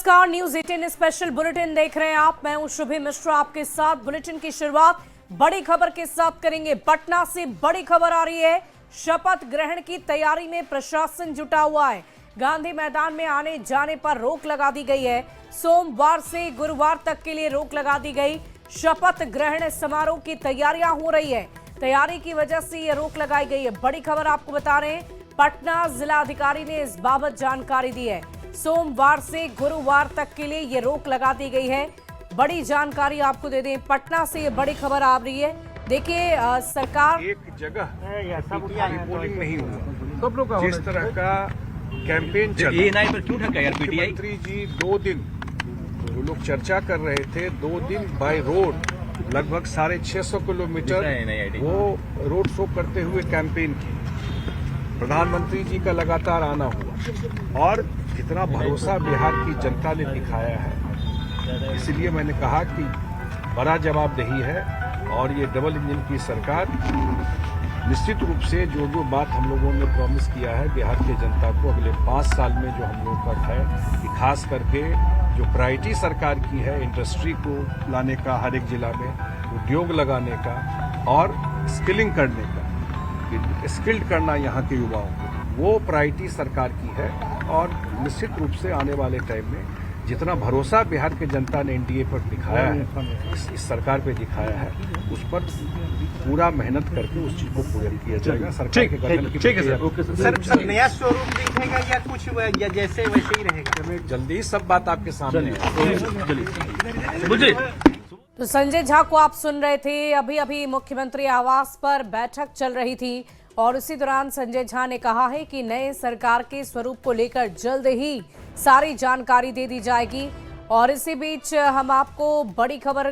नमस्कार, news 18 special bulletin देख रहे हैं आप। मैं हूं शुभी मिश्रा आपके साथ। बुलेटिन की शुरुआत बड़ी खबर के साथ करेंगे। पटना से बड़ी खबर आ रही है। शपथ ग्रहण की तैयारी में प्रशासन जुटा हुआ है। गांधी मैदान में आने जाने पर रोक लगा दी गई है। सोमवार से गुरुवार तक के लिए रोक लगा दी गई। शपथ ग्रहण समारोह की तैयारियां हो रही है। तैयारी की वजह से यह रोक लगाई गई है। बड़ी खबर आपको बता रहे हैं, पटना जिलाधिकारी ने इस बाबत जानकारी दी है। सोमवार से गुरुवार तक के लिए ये रोक लगा दी गई है। बड़ी जानकारी आपको दे दें, पटना से ये बड़ी खबर आ रही है। देखिए, सरकार एक जगह रिपोर्टिंग नहीं हुआ। सब लोग जिस तरह का कैंपेन चला, मुख्यमंत्री जी 2 दिन वो लोग चर्चा कर रहे थे। 2 दिन बाय रोड लगभग 650 किलोमीटर वो रोड शो करते हुए कैंपेन की। प्रधानमंत्री जी का लगातार आना हुआ और कितना भरोसा बिहार की जनता ने दिखाया है। इसलिए मैंने कहा कि बड़ा जवाबदेही है और ये डबल इंजन की सरकार निश्चित रूप से जो बात हम लोगों ने प्रॉमिस किया है बिहार की जनता को अगले 5 साल में, जो हम लोगों का है कि खास करके जो प्रायोरिटी सरकार की है इंडस्ट्री को लाने का, हर एक जिला में उद्योग लगाने का और स्किलिंग करने का, स्किल्ड करना यहाँ के युवाओं को, वो प्रायोरिटी सरकार की है। और निश्चित रूप से आने वाले टाइम में जितना भरोसा बिहार के जनता ने एनडीए पर दिखाया है, इस सरकार पे दिखाया है, उस पर पूरा मेहनत करके उस चीज को पूरा किया जाएगा। सरकार के गठन की ठीक है सर, नया शोरूम दिखेगा या कुछ या जैसे वैसे ही रहेगा? जल्दी सब बात आपके सामने तो संजय झा को आप सुन रहे थे। अभी अभी मुख्यमंत्री आवास पर बैठक चल रही थी और उसी दौरान संजय झा ने कहा है कि नए सरकार के स्वरूप को लेकर जल्द ही सारी जानकारी दे दी जाएगी। और इसी बीच हम आपको बड़ी खबर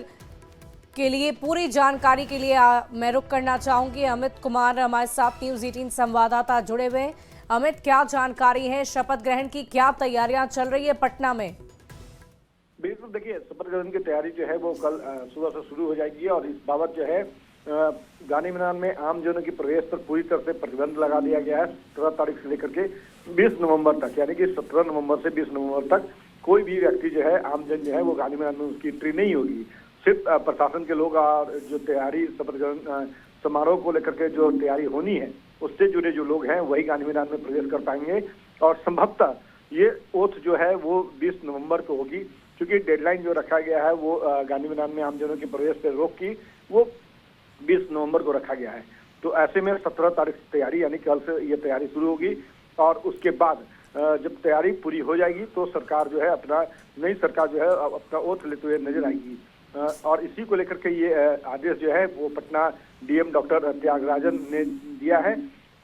के लिए, पूरी जानकारी के लिए मैं रुक करना चाहूंगी। अमित कुमार हमारे साथ न्यूज 18 संवाददाता जुड़े हुए हैं। अमित, क्या जानकारी है? शपथ ग्रहण की क्या तैयारियां चल रही है पटना में? बिल्कुल, देखिए, शपथ ग्रहण की तैयारी जो है वो कल सुबह से शुरू हो जाएगी और इस बाबत जो है गांधी मैदान में आम जनों की प्रवेश पर पूरी तरह से प्रतिबंध लगा दिया गया है। 17 तारीख से लेकर के 20 नवंबर तक, यानी कि 17 नवंबर से 20 नवंबर तक कोई भी व्यक्ति जो है, आम जन जो है, वो गांधी मैदान में उसकी एंट्री नहीं होगी। सिर्फ प्रशासन के लोग और जो तैयारी शपथ ग्रहण समारोह को लेकर के जो तैयारी होनी है उससे जुड़े जो लोग हैं वही गांधी मैदान में प्रवेश कर पाएंगे। और संभवतः ये ओथ जो है वो 20 नवंबर को होगी, क्योंकि डेडलाइन जो रखा गया है वो गांधी मैदान में आम जनों के प्रवेश पर रोक की वो 20 नवंबर को रखा गया है। तो ऐसे में 17 तारीख से तैयारी, यानी कल से ये तैयारी शुरू होगी और उसके बाद जब तैयारी पूरी हो जाएगी तो सरकार जो है नई सरकार जो है अपना ओथ लेते हुए नजर आएगी। और इसी को लेकर के ये आदेश जो है वो पटना डीएम डॉक्टर त्यागराजन ने दिया है।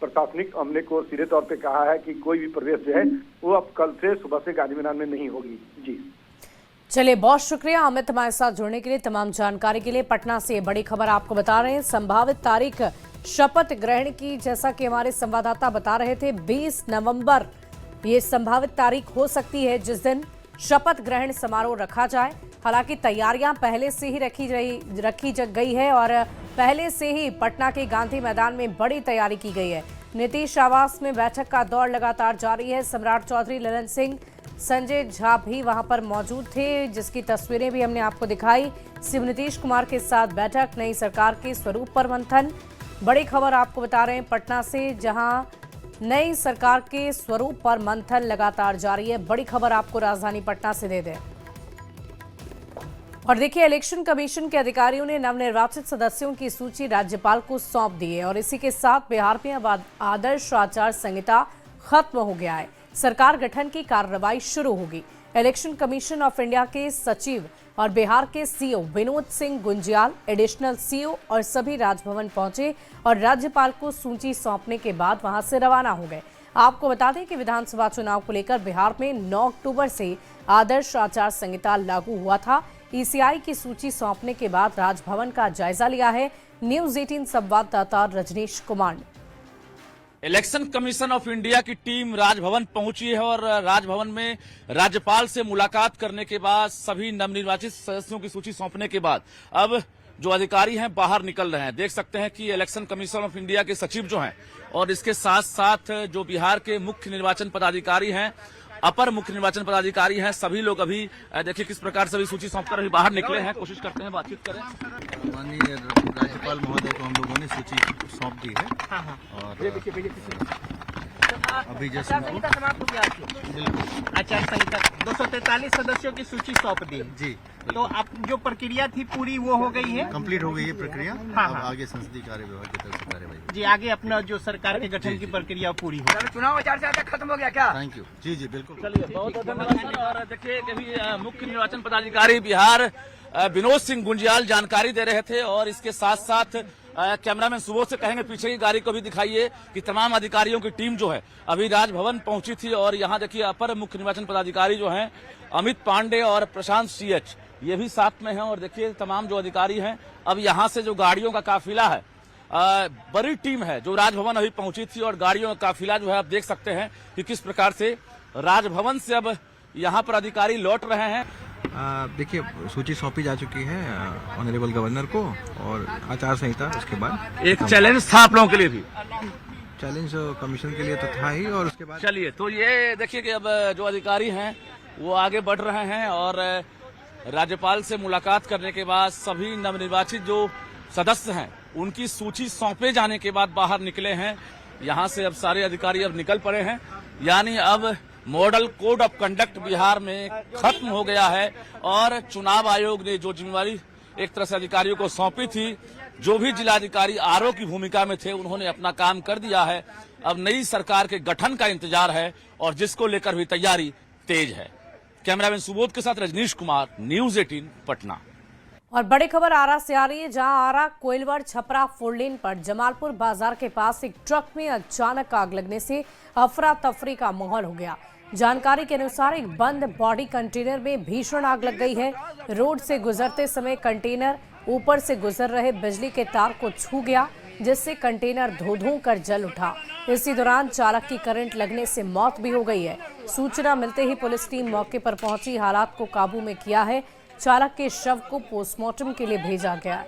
प्रशासनिक अमले को सीधे तौर पे कहा है कि कोई भी प्रवेश जो है वो अब कल से सुबह से गांधी मैदान में नहीं होगी। जी चलिए, बहुत शुक्रिया अमित हमारे साथ जुड़ने के लिए, तमाम जानकारी के लिए। पटना से ये बड़ी खबर आपको बता रहे हैं। संभावित तारीख शपथ ग्रहण की, जैसा कि हमारे संवाददाता बता रहे थे, 20 नवंबर ये संभावित तारीख हो सकती है जिस दिन शपथ ग्रहण समारोह रखा जाए। हालांकि तैयारियां पहले से ही रखी गई है और पहले से ही पटना के गांधी मैदान में बड़ी तैयारी की गई है। नीतीश आवास में बैठक का दौर लगातार जारी है। सम्राट चौधरी, ललन सिंह, संजय झा भी वहां पर मौजूद थे, जिसकी तस्वीरें भी हमने आपको दिखाई। सीएम नीतीश कुमार के साथ बैठक, नई सरकार के स्वरूप पर मंथन। बड़ी खबर आपको बता रहे हैं पटना से, जहां नई सरकार के स्वरूप पर मंथन लगातार जारी है। बड़ी खबर आपको राजधानी पटना से दे दें। और देखिए, इलेक्शन कमीशन के अधिकारियों ने नवनिर्वाचित सदस्यों की सूची राज्यपाल को सौंप दी है और इसी के साथ बिहार में अब आदर्श आचार संहिता खत्म हो गया है। सरकार गठन की कार्रवाई शुरू होगी। इलेक्शन कमीशन ऑफ इंडिया के सचिव और बिहार के CO Vinod Singh Gunjiyal, additional CO और सभी राजभवन पहुंचे और राज्यपाल को सूची सौंपने के बाद वहां से रवाना हो गए। आपको बता दें कि विधानसभा चुनाव को लेकर बिहार में 9 अक्टूबर से आदर्श आचार संहिता लागू हुआ था। ईसीआई की सूची सौंपने के बाद राजभवन का जायजा लिया है न्यूज 18 संवाददाता रजनीश कुमार ने। इलेक्शन कमीशन ऑफ इंडिया की टीम राजभवन पहुंची है और राजभवन में राज्यपाल से मुलाकात करने के बाद, सभी नवनिर्वाचित सदस्यों की सूची सौंपने के बाद अब जो अधिकारी हैं बाहर निकल रहे हैं। देख सकते हैं कि इलेक्शन कमीशन ऑफ इंडिया के सचिव जो हैं और इसके साथ साथ जो बिहार के मुख्य निर्वाचन पदाधिकारी हैं अपर मुख्य निर्वाचन पदाधिकारी हैं। सभी लोग अभी देखिए किस प्रकार से अभी सूची सौंपकर अभी बाहर निकले हैं। कोशिश करते हैं बातचीत करें। माननीय राज्यपाल महोदय को हम लोगों ने सूची सौंप दी है और अभी जैसे संहिता समाप्त हो गया आपकी? आचार संहिता 243 सदस्यों की सूची सौंप दी जी तो आप जो प्रक्रिया थी पूरी वो हो गई है कंप्लीट हो गई है प्रक्रिया। हाँ, अब हाँ। आगे संसदीय कार्य विभाग की तरफ से कार्यवाही। जी आगे अपना जो सरकार के गठन की प्रक्रिया पूरी हो। चुनाव आचार संहिता खत्म हो गया क्या? Thank you. जी जी बिल्कुल। चलिए बहुत बहुत धन्यवाद सर। और देखिए कि अभी मुख्य निर्वाचन पदाधिकारी बिहार विनोद सिंह गुंजियाल जानकारी दे रहे थे और इसके साथ साथ कैमरामैन सुबोध से कहेंगे पीछे की गाड़ी को भी दिखाइए कि तमाम अधिकारियों की टीम जो है अभी राजभवन पहुंची थी और यहाँ देखिए अपर मुख्य निर्वाचन पदाधिकारी जो हैं अमित पांडे और प्रशांत सीएच ये भी साथ में हैं और देखिए तमाम जो अधिकारी हैं अब यहाँ से जो गाड़ियों का काफिला है बड़ी टीम है जो राजभवन अभी पहुंची थी और गाड़ियों का काफिला जो है आप देख सकते हैं कि किस प्रकार से राजभवन से अब यहाँ पर अधिकारी लौट रहे हैं। देखिए सूची सौंपी जा चुकी है ऑनरेबल गवर्नर को और आचार संहिता उसके बाद एक चैलेंज था आप लोगों के लिए भी। चैलेंज कमीशन के लिए तो था ही और उसके बाद चलिए तो ये देखिए कि अब जो अधिकारी हैं वो आगे बढ़ रहे हैं और राज्यपाल से मुलाकात करने के बाद सभी नवनिर्वाचित जो सदस्य हैं उनकी सूची सौंपे जाने के बाद बाहर निकले हैं। यहाँ से अब सारे अधिकारी अब निकल पड़े हैं यानी अब model code of conduct Bihar में खत्म हो गया है और चुनाव आयोग ने जो जिम्मेवारी एक तरह से अधिकारियों को सौंपी थी जो भी जिलाधिकारी आरओ की भूमिका में थे उन्होंने अपना काम कर दिया है। अब नई सरकार के गठन का इंतजार है और जिसको लेकर भी तैयारी तेज है। कैमरामैन सुबोध के साथ रजनीश कुमार, न्यूज़ 18 पटना। और बड़ी खबर आरा से आ रही है जहां आरा कोइलवर छपरा फोर लेन पर जमालपुर बाजार के पास एक ट्रक में अचानक आग लगने से अफरा तफरी का माहौल हो गया। जानकारी के अनुसार एक बंद बॉडी कंटेनर में भीषण आग लग गई है। रोड से गुजरते समय कंटेनर ऊपर से गुजर रहे बिजली के तार को छू गया जिससे कंटेनर धो-धो कर जल उठा। इसी दौरान चालक की करंट लगने से मौत भी हो गई है। सूचना मिलते ही पुलिस टीम मौके पर पहुंची, हालात को काबू में किया है। चालक के शव को पोस्टमार्टम के लिए भेजा गया है।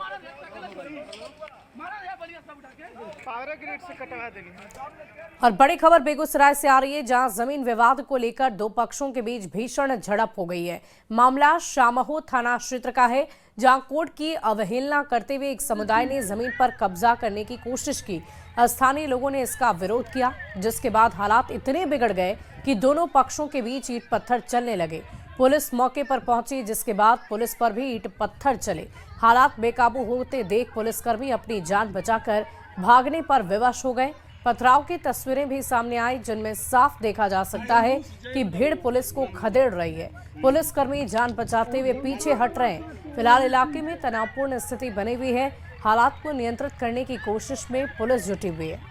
और बड़ी खबर बेगूसराय से आ रही है जहां जमीन विवाद को लेकर दो पक्षों के बीच भीषण झड़प हो गई है। मामला शामहो थाना क्षेत्र का है जहां कोर्ट की अवहेलना करते हुए एक समुदाय ने जमीन पर कब्जा करने की कोशिश की। स्थानीय लोगों ने इसका विरोध किया जिसके बाद हालात इतने बिगड़ गए कि दोनों पक्षों के बीच ईंट पत्थर चलने लगे। पुलिस मौके पर पहुंची जिसके बाद पुलिस पर भी ईंट पत्थर चले। हालात बेकाबू होते देख पुलिसकर्मी अपनी जान बचाकर भागने पर विवश हो गए। पथराव की तस्वीरें भी सामने आई जिनमें साफ देखा जा सकता है कि भीड़ पुलिस को खदेड़ रही है। पुलिसकर्मी जान बचाते हुए पीछे हट रहे हैं। फिलहाल इलाके में तनावपूर्ण स्थिति बनी हुई है। हालात को नियंत्रित करने की कोशिश में पुलिस जुटी हुई है।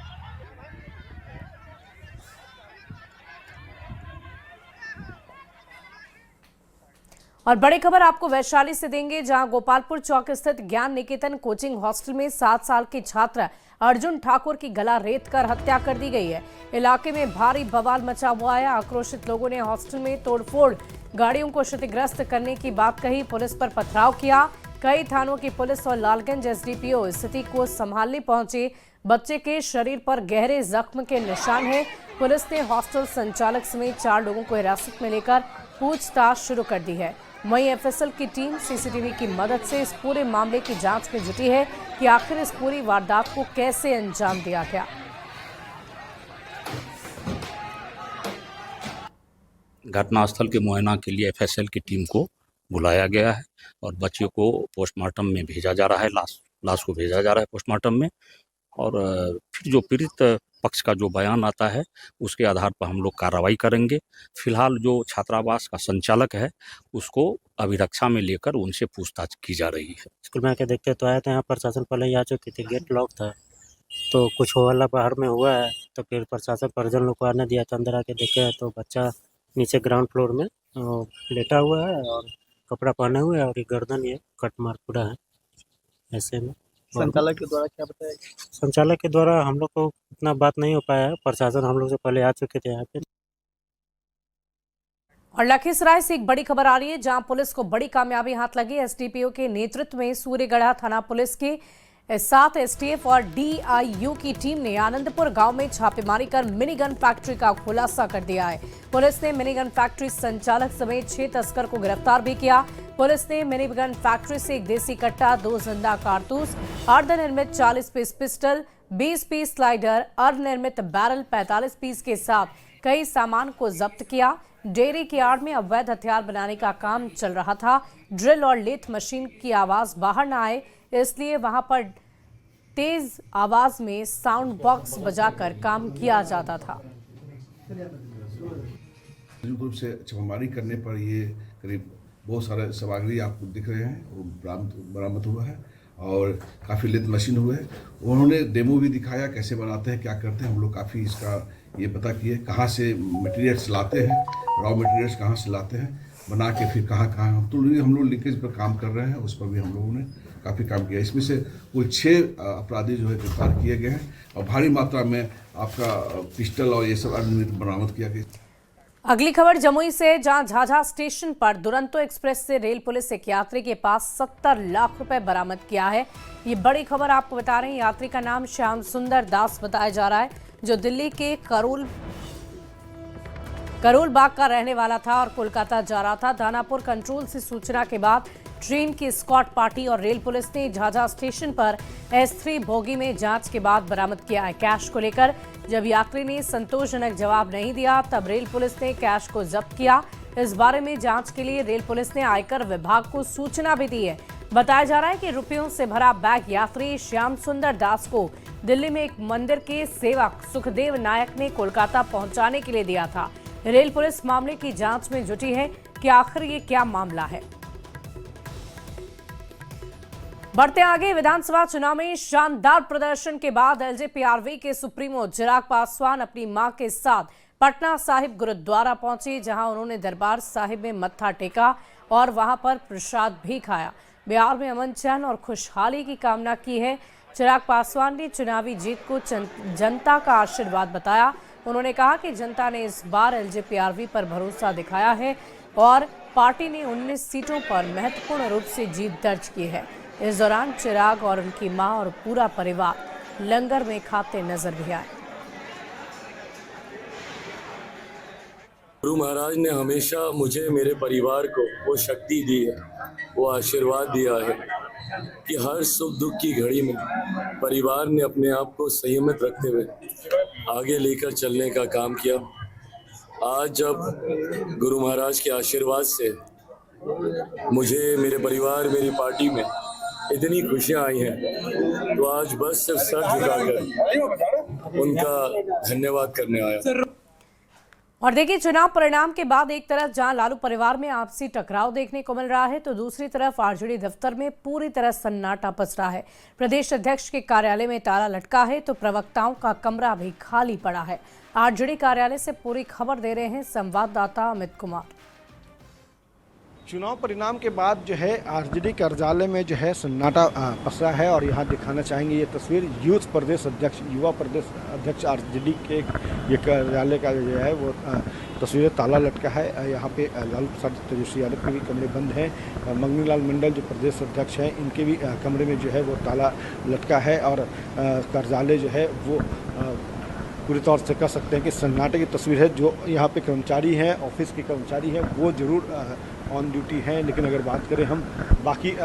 और बड़ी खबर आपको वैशाली से देंगे जहां गोपालपुर चौक स्थित ज्ञान निकेतन कोचिंग हॉस्टल में 7 साल के छात्र अर्जुन ठाकुर की गला रेत कर हत्या कर दी गई है। इलाके में भारी बवाल मचा हुआ है। आक्रोशित लोगों ने हॉस्टल में तोड़फोड़, गाड़ियों को क्षतिग्रस्त करने की बात कही, पुलिस पर पथराव किया। कई थानों की पुलिस और लालगंज एसडीपीओ स्थिति को संभालने पहुंचे। बच्चे के शरीर पर गहरे जख्म के निशान हैं। पुलिस ने हॉस्टल संचालक समेत 4 लोगों को हिरासत में लेकर पूछताछ शुरू कर दी है। वहीं एफएसएल की टीम सीसीटीवी की मदद से इस पूरे मामले की जांच में जुटी है कि आखिर इस पूरी वारदात को कैसे अंजाम दिया गया। घटनास्थल के मुआयना के लिए एफएसएल की टीम को बुलाया गया है और बच्चियों को पोस्टमार्टम में भेजा जा रहा है। लाश को भेजा जा रहा है पोस्टमार्टम में और फिर जो पीड़ित पक्ष का जो बयान आता है उसके आधार पर हम लोग कार्रवाई करेंगे। फिलहाल जो छात्रावास का संचालक है उसको अभिरक्षा में लेकर उनसे पूछताछ की जा रही है। स्कूल में आके देखते तो आए थे, यहाँ प्रशासन पहले ही आ चुकी थी, गेट लॉक था तो कुछ हल्ला बाहर में हुआ है तो फिर प्रशासन परिजन लोग को आने दिया तो अंदर आके देखे तो बच्चा नीचे ग्राउंड फ्लोर में लेटा हुआ है और कपड़ा पहने हुए है और ये गर्दन ये कट मार पूरा है ऐसे में। संचालक के द्वारा क्या बताया? संचालक के द्वारा हम लोग को इतना बात नहीं हो पाया है, प्रशासन हम लोग से पहले आ चुके थे यहाँ पे। और लखीसराय से एक बड़ी खबर आ रही है जहां पुलिस को बड़ी कामयाबी हाथ लगी। एसडीपीओ के नेतृत्व में सूर्यगढ़ा थाना पुलिस के इस साथ एसटीएफ और डीआईयू की टीम ने आनंदपुर गांव में छापेमारी कर मिनी गन फैक्ट्री का खुलासा कर दिया है। पुलिस ने मिनी गन फैक्ट्री संचालक समेत 6 तस्कर को गिरफ्तार भी किया। पुलिस ने मिनी गन फैक्ट्री से एक देसी कट्टा, 2 जिंदा कारतूस, अर्धनिर्मित 40 पीस पिस्टल, 20 पीस स्लाइडर, अर्धनिर्मित बैरल 45 पीस के साथ कई सामान को जब्त किया। डेयरी की आड़ में अवैध हथियार बनाने का काम चल रहा था। ड्रिल और लेथ मशीन की आवाज बाहर न आए, इसलिए वहां पर तेज आवाज में साउंड बॉक्स बजाकर काम किया जाता था। रूप से छापेमारी करने पर ये करीब बहुत सारे सामग्री आपको दिख रहे हैं वो बरामद हुआ है और काफ़ी लेथ मशीन हुए है। उन्होंने डेमो भी दिखाया कैसे बनाते हैं, क्या करते हैं। हम लोग काफ़ी इसका ये पता किए कहाँ से मटेरियल्स लाते हैं, रॉ मटेरियल्स कहाँ से लाते हैं, बना के फिर कहाँ तो हम लोग लीकेज पर काम कर रहे हैं। उस पर भी हम लोगों ने काफ़ी काम किया। इसमें से कुल 6 अपराधी जो है गिरफ्तार किए गए हैं और भारी मात्रा में आपका पिस्टल और ये सब अर्धनिर्मित बरामद किया गया। अगली खबर जमुई से, जहां झाझा स्टेशन पर दुरंतो एक्सप्रेस से रेल पुलिस एक यात्री के पास 70 लाख रुपए बरामद किया है। ये बड़ी खबर आपको बता रहे हैं। यात्री का नाम श्याम सुंदर दास बताया जा रहा है, जो दिल्ली के करोल बाग का रहने वाला था और कोलकाता जा रहा था। दानापुर कंट्रोल से सूचना के बाद ट्रेन की स्क्वाड पार्टी और रेल पुलिस ने झाझा स्टेशन पर S3 बोगी में जांच के बाद बरामद किया है। कैश को लेकर जब यात्री ने संतोषजनक जवाब नहीं दिया, तब रेल पुलिस ने कैश को जब्त किया। इस बारे में जांच के लिए रेल पुलिस ने आयकर विभाग को सूचना भी दी है। बताया जा रहा है कि रुपयों से भरा बैग यात्री श्याम सुंदर दास को दिल्ली में एक मंदिर के सेवक सुखदेव नायक ने कोलकाता पहुंचाने के लिए दिया था। रेल पुलिस मामले की जांच में जुटी है कि आखिर ये क्या मामला है। बढ़ते आगे, विधानसभा चुनाव में शानदार प्रदर्शन के बाद एलजेपीआरवी के सुप्रीमो चिराग पासवान अपनी मां के साथ पटना साहिब गुरुद्वारा पहुंचे, जहां उन्होंने दरबार साहिब में मत्था टेका और वहां पर प्रसाद भी खाया। बिहार में अमन चैन और खुशहाली की कामना की है। चिराग पासवान ने चुनावी जीत को जनता का आशीर्वाद बताया। उन्होंने कहा कि जनता ने इस बार एलजेपीआरवी पर भरोसा दिखाया है और पार्टी ने 19 सीटों पर महत्वपूर्ण रूप से जीत दर्ज की है। इस दौरान चिराग और उनकी मां और पूरा परिवार लंगर में खाते नजर भी आए। गुरु महाराज ने हमेशा मुझे, मेरे परिवार को वो शक्ति दी है, वो आशीर्वाद दिया है कि हर सुख दुख की घड़ी में परिवार ने अपने आप को संयमित रखते हुए आगे लेकर चलने का काम किया। आज जब गुरु महाराज के आशीर्वाद से मुझे, मेरे परिवार, मेरी पार्टी में इतनी खुशियाँ आई हैं, तो आज बस सिर्फ सर झुकाकर उनका धन्यवाद करने आया। और देखिए, चुनाव परिणाम के बाद एक तरफ जहां लालू परिवार में आपसी टकराव देखने को मिल रहा है, तो दूसरी तरफ आरजेडी दफ्तर में पूरी तरह सन्नाटा पसरा है। प्रदेश अध्यक्ष के कार्यालय में ताला लटका है तो प्रवक्ताओं का कमरा भी खाली पड़ा है। आरजेडी कार्यालय से पूरी खबर दे रहे हैं संवाददाता अमित कुमार। चुनाव परिणाम के बाद जो है आरजेडी कार्यालय में जो है सन्नाटा पसरा है और यहाँ दिखाना चाहेंगे ये तस्वीर। यूथ प्रदेश अध्यक्ष, युवा प्रदेश अध्यक्ष आरजेडी के ये कार्यालय का जो है वो तस्वीर ताला लटका है। यहाँ पे लालू प्रसाद तेजस्वी यादव के भी कमरे बंद हैं। मंगनी लाल मंडल जो प्रदेश अध्यक्ष हैं, इनके भी कमरे में जो है वो ताला लटका है और कार्यालय जो है वो पूरी तौर से कह सकते हैं कि सन्नाटे की तस्वीर है। जो यहाँ पे कर्मचारी हैं, ऑफिस के कर्मचारी हैं, वो ज़रूर ऑन ड्यूटी हैं, लेकिन अगर बात करें हम बाकी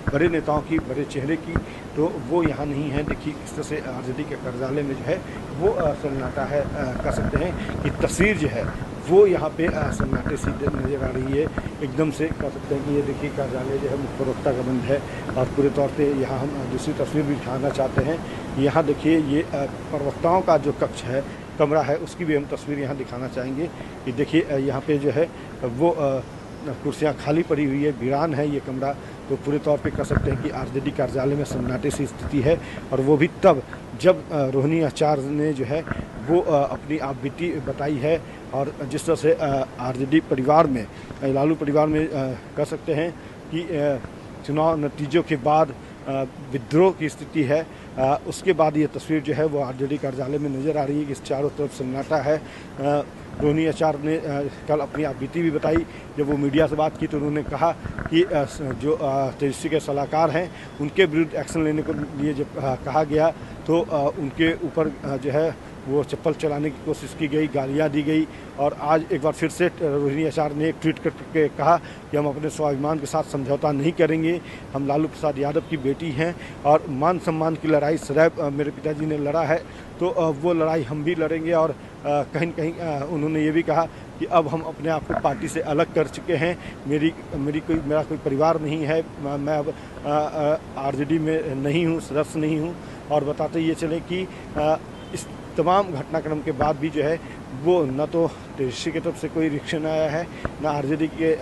बड़े नेताओं की, बड़े चेहरे की, तो वो यहाँ नहीं है। देखिए इस तरह से आरजेडी के कार्यालय में जो है वो सन्नाटा है। कह सकते हैं कि तस्वीर जो है वो यहाँ पे सन्नाटे सी नज़र आ रही है। एकदम से कह सकते हैं कि ये देखिए कार्यालय जो है मुख्य प्रवक्ता का बंद है और पूरे तौर पे यहाँ हम दूसरी तस्वीर भी दिखाना चाहते हैं। यहाँ देखिए ये प्रवक्ताओं का जो कक्ष है, कमरा है, उसकी भी हम तस्वीर यहाँ दिखाना चाहेंगे कि देखिए यहाँ पे जो है वो कुर्सियाँ खाली पड़ी हुई है, वीरान है ये कमरा। तो पूरे तौर पे कह सकते हैं कि आरजेडी कार्यालय में सन्नाटे सी स्थिति है और वो भी तब जब रोहिणी आचार्य ने जो है वो अपनी आप बीती बताई है। और जिस तरह से आरजेडी परिवार में, लालू परिवार में कह सकते हैं कि चुनाव नतीजों के बाद विद्रोह की स्थिति है, उसके बाद ये तस्वीर जो है वो आरजेडी कार्यालय में नज़र आ रही है कि चारों तरफ सन्नाटा है। रोहिणी आचार्य ने कल अपनी आप बीती भी बताई। जब वो मीडिया से बात की तो उन्होंने कहा कि जो तेजस्वी के सलाहकार हैं उनके विरुद्ध एक्शन लेने को लिए जब कहा गया तो उनके ऊपर जो है वो चप्पल चलाने की कोशिश की गई, गालियाँ दी गई। और आज एक बार फिर से रोहिणी आचार्य ने एक ट्वीट करके कहा कि हम अपने स्वाभिमान के साथ समझौता नहीं करेंगे, हम लालू प्रसाद यादव की बेटी हैं और मान सम्मान की लड़ाई सदैव मेरे पिताजी ने लड़ा है, तो वो लड़ाई हम भी लड़ेंगे। और कहीं न कहीं उन्होंने ये भी कहा कि अब हम अपने आप को पार्टी से अलग कर चुके हैं, मेरा कोई परिवार नहीं है, मैं अब आरजेडी में नहीं हूँ, सदस्य नहीं हूँ। और बताते ये चले कि इस तमाम घटनाक्रम के बाद भी जो है वो न तो तेजस्वी की तरफ से कोई रिएक्शन आया है, न आरजेडी के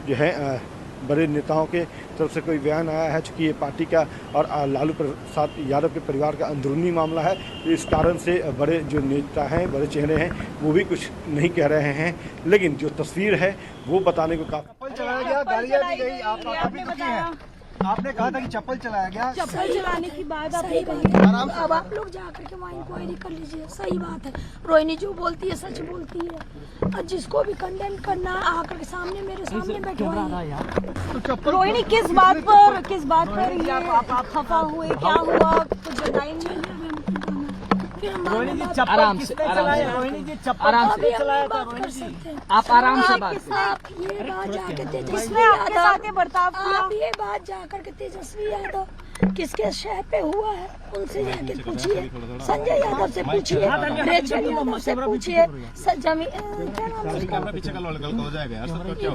जो है बड़े नेताओं के तरफ से कोई बयान आया है, चूँकि ये पार्टी का और लालू प्रसाद यादव के परिवार का अंदरूनी मामला है। तो इस कारण से बड़े जो नेता हैं, बड़े चेहरे हैं, वो भी कुछ नहीं कह रहे हैं। लेकिन जो तस्वीर है वो बताने को काफी चलाया गया, गालियाँ दी गई, आपने बताया, आपने कहा था कि चप्पल चलाया गया। चप्पल चलाने की बात आपने कही, अब आप लोग जाकर के वहाँ इंक्वायरी कर लीजिए। सही बात है, रोहिणी जो बोलती है सच बोलती है, और जिसको भी कंडेम करना आकर के सामने मेरे सामने बैठवाइए। रोहिणी किस बात पर ये खफा हुए, क्या हुआ, कुछ बताई नहीं। रोहिणी जी चप्पल किसने चलाया? रोहिणी जी चप्पल किसने चलाया था? रोहिणी जी आप आराम से बात करें। आप ये बात जाकर तेजस्वी यादव बर्ताव, आप ये बात जाकर के तेजस्वी यादव किसके शह पे हुआ है उनसे जाके पूछिए, संजय यादव से पूछिए, रेचल यादव से पूछिए,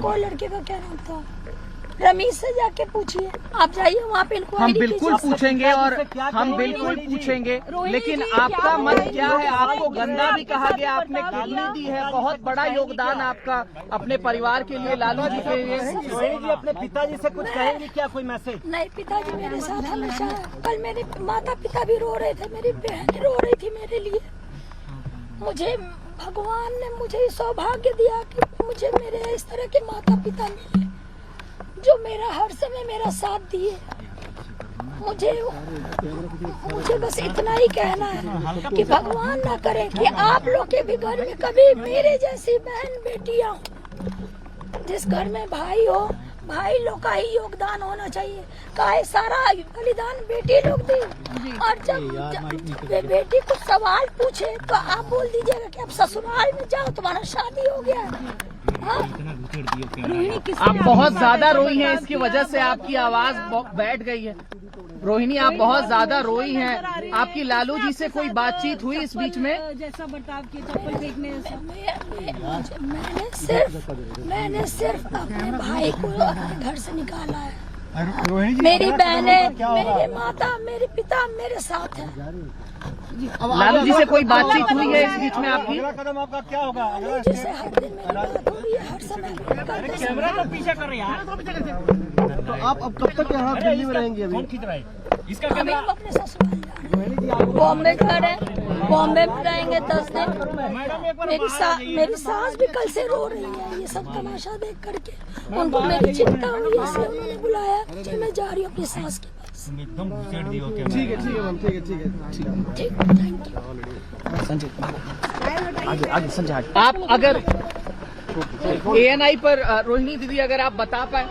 कोई लड़के का क्या नाम था, रमीश से जाके पूछिए। आप जाइए वहाँ पे इनको। हम बिल्कुल पूछेंगे और हम बिल्कुल पूछेंगे, लेकिन आपका मत क्या है? आपको गंदा भी कहा गया, आपने गाली दी है, बहुत बड़ा योगदान आपका अपने परिवार के लिए, लालू जी के लिए। रोहिणी जी अपने पिताजी से कुछ कहेंगे क्या, कोई मैसेज? नहीं, पिताजी मेरे साथ हमेशा, कल मेरे माता पिता भी रो रहे थे, मेरी बहन रो रही थी मेरे लिए। मुझे भगवान ने मुझे सौभाग्य दिया कि मुझे मेरे इस तरह के माता पिता मिले जो मेरा हर समय मेरा साथ दिए। मुझे बस इतना ही कहना है कि भगवान ना करे कि आप लोग के भी घर में कभी मेरे जैसी बहन बेटियां हो। जिस घर में भाई हो, भाई लोग का ही योगदान होना चाहिए। काहे सारा बलिदान बेटी लोग दी, और जब बेटी कुछ सवाल पूछे तो आप बोल दीजिएगा कि आप ससुराल में जाओ, तुम्हारा शादी हो गया है। आप बहुत ज्यादा रोई हैं, इसकी वजह से आपकी आवाज बैठ गई है। रोहिणी आप बहुत ज्यादा रोई हैं। आपकी लालू जी से कोई बातचीत हुई इस बीच में? जैसा बर्ताव किया चप्पल फेंकने मैंने सिर्फ अपने भाई को अपने घर से निकाला है। मेरी बहनें, मेरे माता, मेरे पिता मेरे साथ हैं। लालू जी से कोई बातचीत हुई है इस बीच में आपकी? कदम आपका क्या होगा? जिससे हर दिन मेरी बात हो रही है, हर समय कैमरा तो पीछे कर रही है। तो आप अब कब तक यहाँ दिल्ली में रहेंगे? अभी इसका कैमरा अपने ससुराल बॉम्बे घर है, बॉम्बे में रहेंगे 10 दिन। मेरी सास भी कल से रो रही है ये सब तमाशा देख करके। उनको मेरी चिंता हुई, इसलिए उन्होंने बुलाया कि मैं जा रही हूँ अपनी सास के पास। ठीक है मैम, ठीक है। ठीक, थैंक यू। संजय आप अगर ANI पर रोहिणी दीदी अगर आप बता पाए।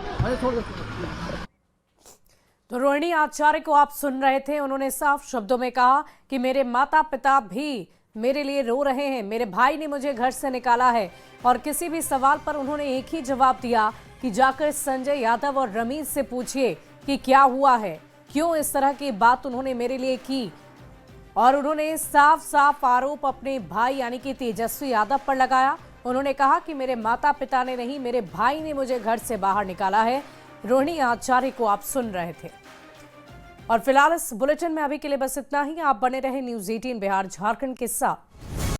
तो रोहिणी आचार्य को आप सुन रहे थे, उन्होंने साफ शब्दों में कहा कि मेरे माता पिता भी मेरे लिए रो रहे हैं, मेरे भाई ने मुझे घर से निकाला है। और किसी भी सवाल पर उन्होंने एक ही जवाब दिया कि जाकर संजय यादव और रमीश से पूछिए कि क्या हुआ है, क्यों इस तरह की बात उन्होंने मेरे लिए की। और उन्होंने साफ साफ आरोप अपने भाई यानी कि तेजस्वी यादव पर लगाया। उन्होंने कहा कि मेरे माता पिता ने नहीं, मेरे भाई ने मुझे घर से बाहर निकाला है। रोहिणी आचार्य को आप सुन रहे थे। और फिलहाल इस बुलेटिन में अभी के लिए बस इतना ही। आप बने रहे न्यूज़ 18 बिहार झारखंड के साथ।